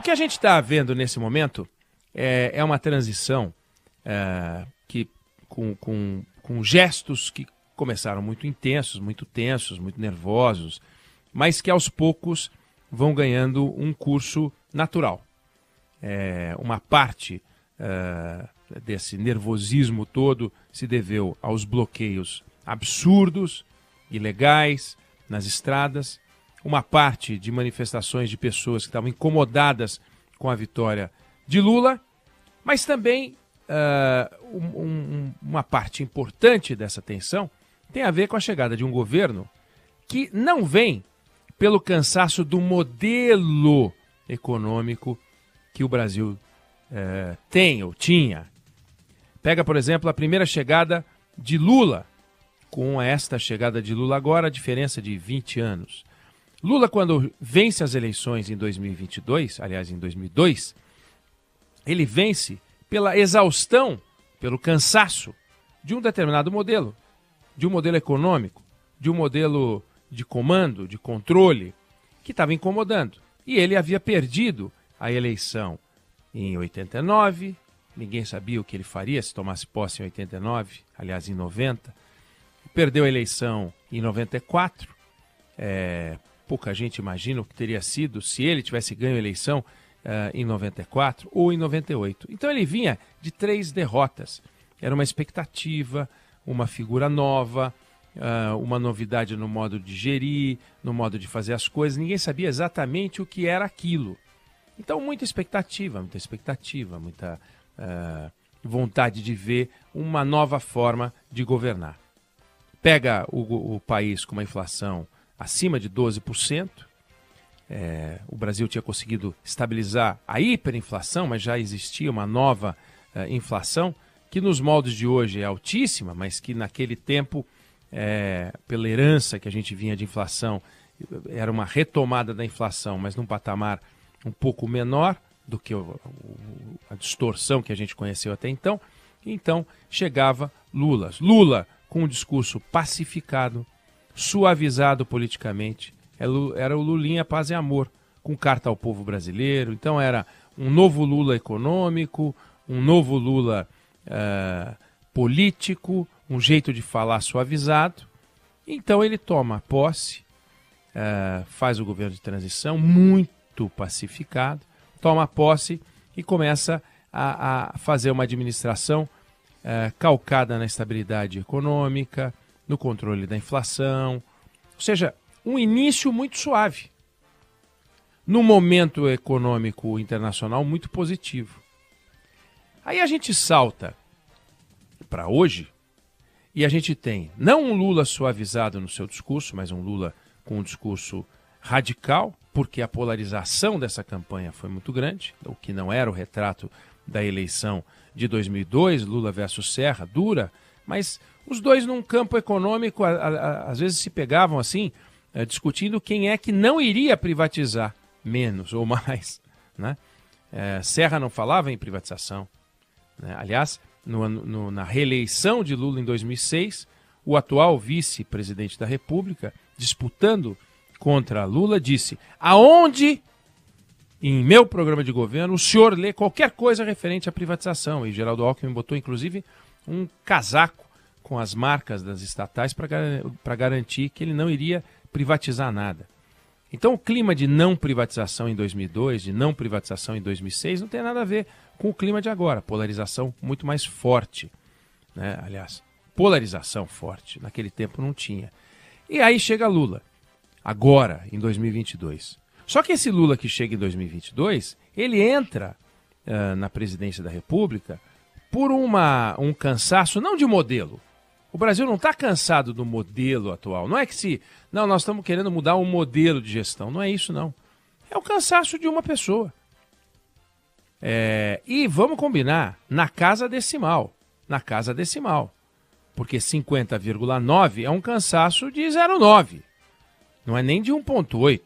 que a gente está vendo nesse momento é uma transição que com gestos que começaram muito intensos, muito tensos, muito nervosos, mas que aos poucos vão ganhando um curso natural. Uma parte desse nervosismo todo se deveu aos bloqueios absurdos, ilegais, nas estradas, uma parte de manifestações de pessoas que estavam incomodadas com a vitória de Lula, mas também uma parte importante dessa tensão tem a ver com a chegada de um governo que não vem pelo cansaço do modelo econômico que o Brasil tem ou tinha. Pega, por exemplo, a primeira chegada de Lula. Com esta chegada de Lula agora, a diferença de 20 anos. Lula, quando vence as eleições em 2022, aliás, em 2002, ele vence pela exaustão, pelo cansaço de um determinado modelo, de um modelo econômico, de um modelo de comando, de controle, que estava incomodando. E ele havia perdido a eleição em 89, ninguém sabia o que ele faria se tomasse posse em 89, aliás, em 90. Perdeu a eleição em 94, pouca gente imagina o que teria sido se ele tivesse ganho a eleição em 94 ou em 98. Então ele vinha de 3 derrotas. Era uma expectativa, uma figura nova, uma novidade no modo de gerir, no modo de fazer as coisas. Ninguém sabia exatamente o que era aquilo. Então muita expectativa, muita vontade de ver uma nova forma de governar. Pega o país com uma inflação acima de 12%. O Brasil tinha conseguido estabilizar a hiperinflação, mas já existia uma nova inflação, que nos moldes de hoje é altíssima, mas que naquele tempo, pela herança que a gente vinha de inflação, era uma retomada da inflação, mas num patamar um pouco menor do que a distorção que a gente conheceu até então. Então chegava Lula com um discurso pacificado, suavizado politicamente. Era o Lulinha Paz e Amor, com carta ao povo brasileiro. Então era um novo Lula econômico, um novo Lula político, um jeito de falar suavizado. Então ele toma posse, faz o governo de transição muito pacificado, toma posse e começa a fazer uma administração calcada na estabilidade econômica, no controle da inflação, ou seja, um início muito suave, num momento econômico internacional muito positivo. Aí a gente salta para hoje e a gente tem não um Lula suavizado no seu discurso, mas um Lula com um discurso radical, porque a polarização dessa campanha foi muito grande, o que não era o retrato da eleição de 2002, Lula versus Serra, dura, mas os dois num campo econômico às vezes se pegavam assim, discutindo quem é que não iria privatizar menos ou mais, né? Serra não falava em privatização, né? Aliás, na reeleição de Lula em 2006, o atual vice-presidente da República, disputando contra Lula, disse: aonde em meu programa de governo o senhor lê qualquer coisa referente à privatização? E Geraldo Alckmin botou inclusive um casaco com as marcas das estatais para garantir que ele não iria privatizar nada. Então o clima de não privatização em 2002, de não privatização em 2006, não tem nada a ver com o clima de agora. Polarização muito mais forte, né? Aliás, polarização forte. Naquele tempo não tinha. E aí chega Lula, agora, em 2022. Só que esse Lula que chega em 2022, ele entra na presidência da República por um cansaço, não de modelo. O Brasil não está cansado do modelo atual. Não é que nós estamos querendo mudar um modelo de gestão. Não é isso, não. É o cansaço de uma pessoa. E vamos combinar, na casa decimal. Na casa decimal. Porque 50,9 é um cansaço de 0,9. Não é nem de 1,8,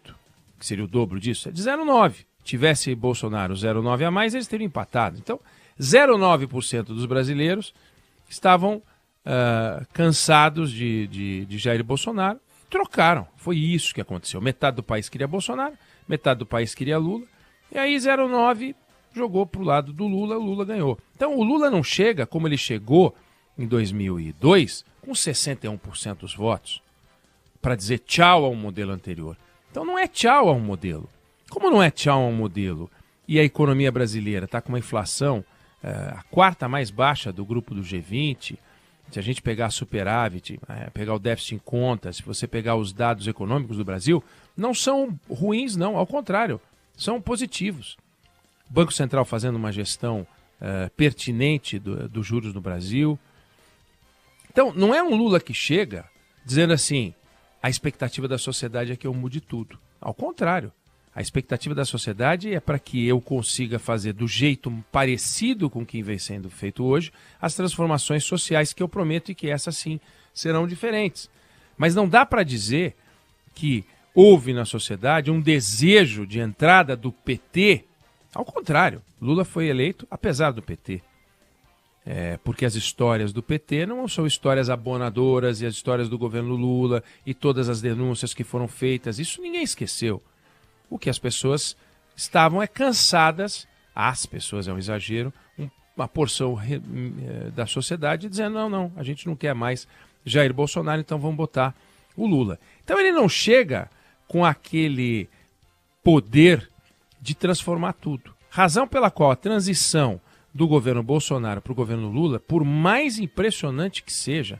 que seria o dobro disso. É de 0,9. Tivesse Bolsonaro 0,9 a mais, eles teriam empatado. Então, 0,9% dos brasileiros estavam cansados de Jair Bolsonaro, trocaram. Foi isso que aconteceu. Metade do país queria Bolsonaro, metade do país queria Lula, E aí 0,9 jogou para o lado do Lula, o Lula ganhou. Então o Lula não chega como ele chegou em 2002 com 61% dos votos para dizer tchau ao modelo anterior. Então não é tchau ao modelo. Como não é tchau ao modelo e a economia brasileira está com uma inflação a quarta mais baixa do grupo do G20, se a gente pegar a superávit, pegar o déficit em conta, se você pegar os dados econômicos do Brasil, não são ruins, não, ao contrário, são positivos. O Banco Central fazendo uma gestão pertinente dos juros no Brasil. Então, não é um Lula que chega dizendo assim, a expectativa da sociedade é que eu mude tudo. Ao contrário, a expectativa da sociedade é para que eu consiga fazer do jeito parecido com o que vem sendo feito hoje as transformações sociais que eu prometo e que essas sim serão diferentes. Mas não dá para dizer que houve na sociedade um desejo de entrada do PT. Ao contrário, Lula foi eleito apesar do PT. Porque as histórias do PT não são histórias abonadoras e as histórias do governo Lula e todas as denúncias que foram feitas, isso ninguém esqueceu. O que as pessoas estavam cansadas, as pessoas é um exagero, uma porção da sociedade dizendo não, a gente não quer mais Jair Bolsonaro, então vamos botar o Lula. Então ele não chega com aquele poder de transformar tudo. Razão pela qual a transição do governo Bolsonaro para o governo Lula, por mais impressionante que seja,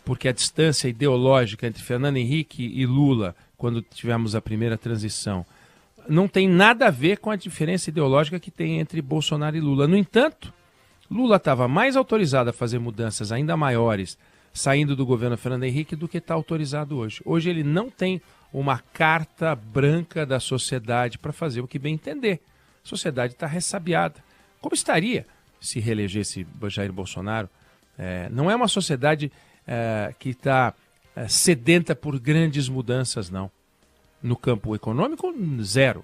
porque a distância ideológica entre Fernando Henrique e Lula, quando tivemos a primeira transição, não tem nada a ver com a diferença ideológica que tem entre Bolsonaro e Lula. No entanto, Lula estava mais autorizado a fazer mudanças ainda maiores saindo do governo Fernando Henrique do que está autorizado hoje. Hoje ele não tem uma carta branca da sociedade para fazer o que bem entender. A sociedade está ressabiada. Como estaria se reelegesse Jair Bolsonaro? Não é uma sociedade que está sedenta por grandes mudanças, não. No campo econômico, zero.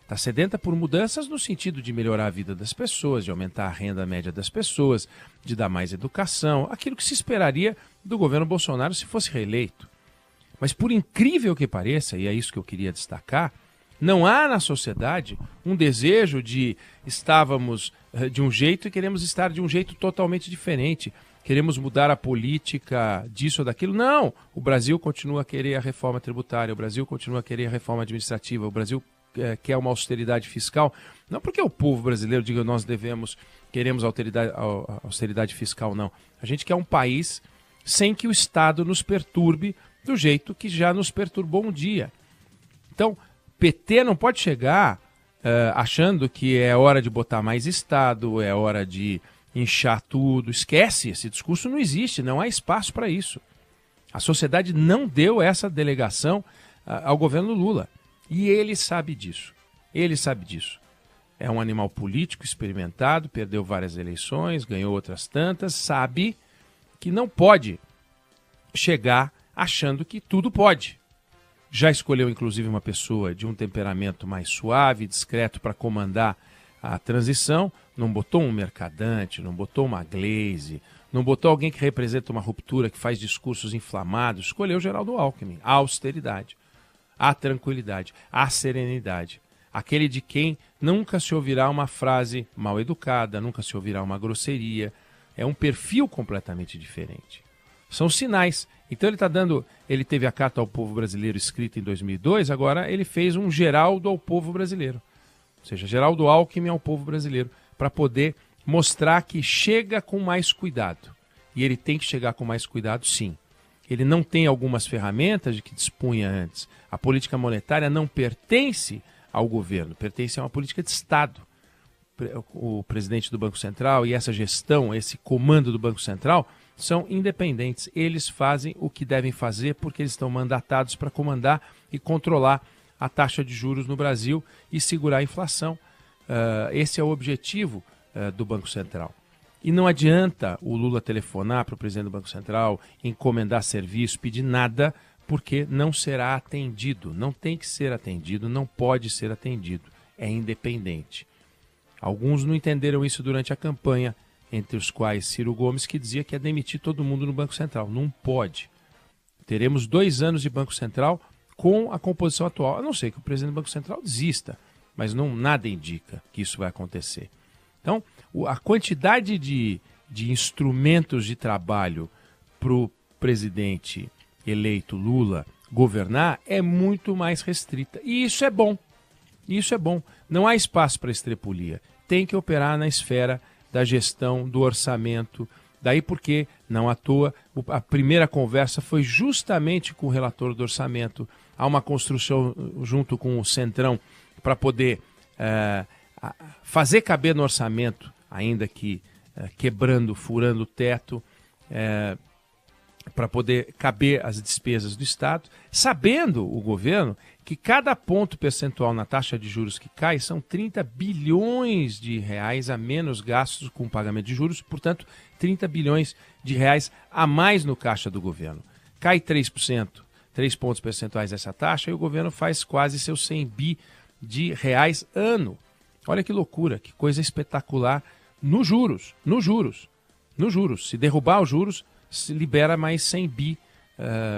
Está sedenta por mudanças no sentido de melhorar a vida das pessoas, de aumentar a renda média das pessoas, de dar mais educação, aquilo que se esperaria do governo Bolsonaro se fosse reeleito. Mas por incrível que pareça, e é isso que eu queria destacar, não há na sociedade um desejo de estávamos de um jeito e queremos estar de um jeito totalmente diferente. Queremos mudar a política disso ou daquilo. Não! O Brasil continua a querer a reforma tributária, o Brasil continua a querer a reforma administrativa, o Brasil quer uma austeridade fiscal. Não porque o povo brasileiro diga nós queremos austeridade fiscal, não. A gente quer um país sem que o Estado nos perturbe do jeito que já nos perturbou um dia. Então, PT não pode chegar achando que é hora de botar mais Estado, é hora de inchar tudo. Esquece, esse discurso não existe, não há espaço para isso. A sociedade não deu essa delegação ao governo Lula. E ele sabe disso. Ele sabe disso. É um animal político experimentado, perdeu várias eleições, ganhou outras tantas, sabe que não pode chegar achando que tudo pode. Já escolheu, inclusive, uma pessoa de um temperamento mais suave, discreto, para comandar a transição. Não botou um mercadante, não botou uma Glaze, não botou alguém que representa uma ruptura, que faz discursos inflamados. Escolheu Geraldo Alckmin. A austeridade, a tranquilidade, a serenidade. Aquele de quem nunca se ouvirá uma frase mal educada, nunca se ouvirá uma grosseria. É um perfil completamente diferente. São sinais. Então ele teve a carta ao povo brasileiro escrita em 2002, agora ele fez um Geraldo ao povo brasileiro. Ou seja, Geraldo Alckmin ao povo brasileiro, para poder mostrar que chega com mais cuidado. E ele tem que chegar com mais cuidado, sim. Ele não tem algumas ferramentas de que dispunha antes. A política monetária não pertence ao governo, pertence a uma política de Estado. O presidente do Banco Central e essa gestão, esse comando do Banco Central, são independentes. Eles fazem o que devem fazer porque eles estão mandatados para comandar e controlar a taxa de juros no Brasil e segurar a inflação. Esse é o objetivo do Banco Central. E não adianta o Lula telefonar para o presidente do Banco Central, encomendar serviço, pedir nada, porque não será atendido. Não tem que ser atendido, não pode ser atendido. É independente. Alguns não entenderam isso durante a campanha, entre os quais Ciro Gomes, que dizia que ia demitir todo mundo no Banco Central. Não pode. Teremos 2 anos de Banco Central com a composição atual, a não ser que o presidente do Banco Central desista, mas nada indica que isso vai acontecer. Então, a quantidade de instrumentos de trabalho para o presidente eleito Lula governar é muito mais restrita. E isso é bom. Isso é bom. Não há espaço para estrepulia. Tem que operar na esfera da gestão, do orçamento. Daí porque, não à toa, a primeira conversa foi justamente com o relator do orçamento. Há uma construção junto com o Centrão para poder fazer caber no orçamento, ainda que quebrando, furando o teto, para poder caber as despesas do Estado, sabendo o governo que cada ponto percentual na taxa de juros que cai são 30 bilhões de reais a menos gastos com o pagamento de juros, portanto, 30 bilhões de reais a mais no caixa do governo. Cai 3%, 3 pontos percentuais essa taxa, e o governo faz quase seus 100 bi de reais ano. Olha que loucura, que coisa espetacular nos juros. Se derrubar os juros, se libera mais 100 bi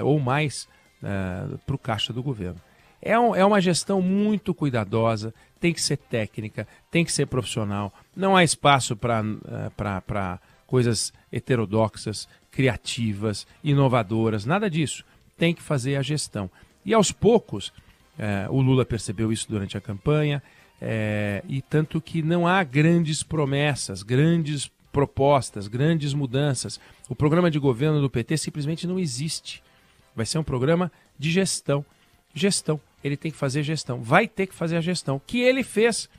ou mais para o caixa do governo. É uma gestão muito cuidadosa, tem que ser técnica, tem que ser profissional. Não há espaço para coisas heterodoxas, criativas, inovadoras, nada disso. Tem que fazer a gestão. E aos poucos, o Lula percebeu isso durante a campanha, e tanto que não há grandes promessas, grandes propostas, grandes mudanças. O programa de governo do PT simplesmente não existe. Vai ser um programa de gestão. Gestão. Ele tem que fazer gestão. Vai ter que fazer a gestão. Que ele fez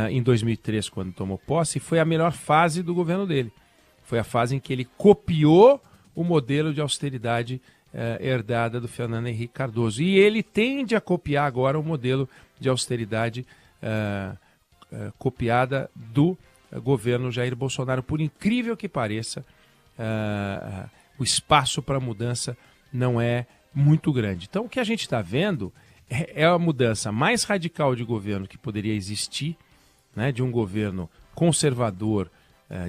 em 2003, quando tomou posse, foi a melhor fase do governo dele. Foi a fase em que ele copiou o modelo de austeridade herdada do Fernando Henrique Cardoso. E ele tende a copiar agora o modelo de austeridade copiada do governo Jair Bolsonaro. Por incrível que pareça, o espaço para mudança não é muito grande. Então, o que a gente está vendo é a mudança mais radical de governo que poderia existir, né, de um governo conservador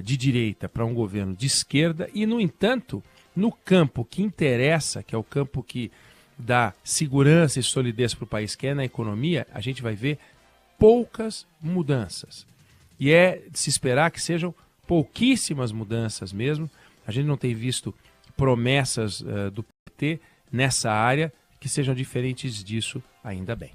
de direita para um governo de esquerda, e, no entanto, no campo que interessa, que é o campo que dá segurança e solidez para o país, que é na economia, a gente vai ver poucas mudanças. E é de se esperar que sejam pouquíssimas mudanças mesmo. A gente não tem visto promessas do PT nessa área que sejam diferentes disso, ainda bem.